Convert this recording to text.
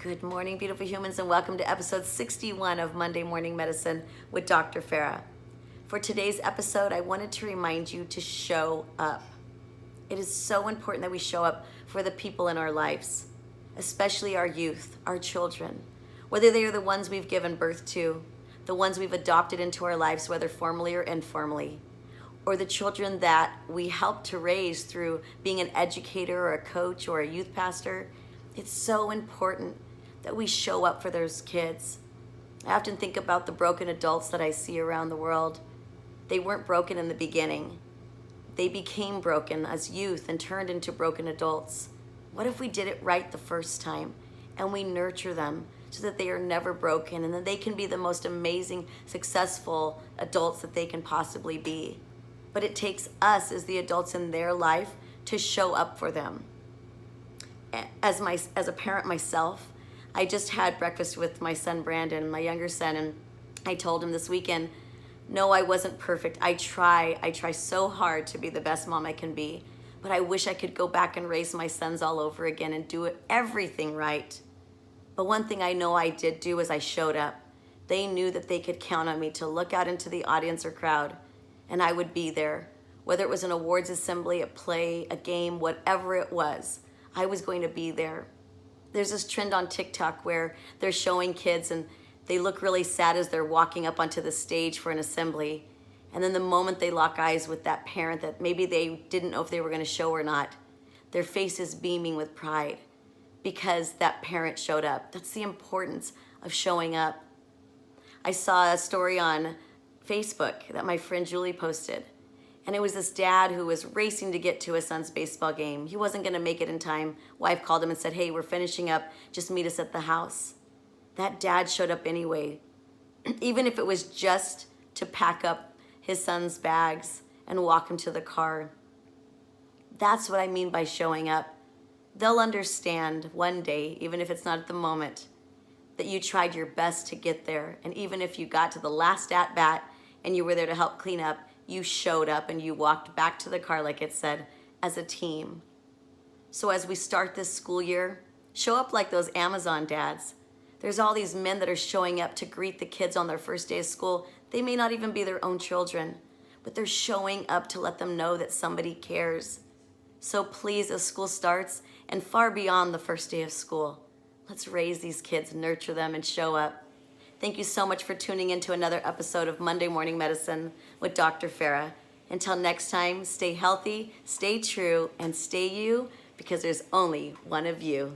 Good morning, beautiful humans, and welcome to episode 61 of Monday Morning Medicine with Dr. Farah. For today's episode, I wanted to remind you to show up. It is so important that we show up for the people in our lives, especially our youth, our children, whether they are the ones we've given birth to, the ones we've adopted into our lives, whether formally or informally, or the children that we help to raise through being an educator or a coach or a youth pastor. It's so important that we show up for those kids. I often think about the broken adults that I see around the world. They weren't broken in the beginning. They became broken as youth and turned into broken adults. What if we did it right the first time and we nurture them so that they are never broken and that they can be the most amazing, successful adults that they can possibly be? But it takes us as the adults in their life to show up for them. As a parent myself, I just had breakfast with my son Brandon, my younger son, and I told him this weekend, no, I wasn't perfect. I try so hard to be the best mom I can be, but I wish I could go back and raise my sons all over again and do everything right. But one thing I know I did do is I showed up. They knew that they could count on me to look out into the audience or crowd, and I would be there. Whether it was an awards assembly, a play, a game, whatever it was, I was going to be there. There's this trend on TikTok where they're showing kids and they look really sad as they're walking up onto the stage for an assembly. And then the moment they lock eyes with that parent that maybe they didn't know if they were going to show or not, their face is beaming with pride because that parent showed up. That's the importance of showing up. I saw a story on Facebook that my friend Julie posted. And it was this dad who was racing to get to his son's baseball game. He wasn't going to make it in time. Wife called him and said, hey, we're finishing up. Just meet us at the house. That dad showed up anyway, even if it was just to pack up his son's bags and walk him to the car. That's what I mean by showing up. They'll understand one day, even if it's not at the moment, that you tried your best to get there. And even if you got to the last at-bat and you were there to help clean up, you showed up and you walked back to the car, like it said, as a team. So as we start this school year, show up like those Amazon dads. There's all these men that are showing up to greet the kids on their first day of school. They may not even be their own children, but they're showing up to let them know that somebody cares. So please, as school starts and far beyond the first day of school, let's raise these kids, nurture them, and show up. Thank you so much for tuning in to another episode of Monday Morning Medicine with Dr. Farah. Until next time, stay healthy, stay true, and stay you, because there's only one of you.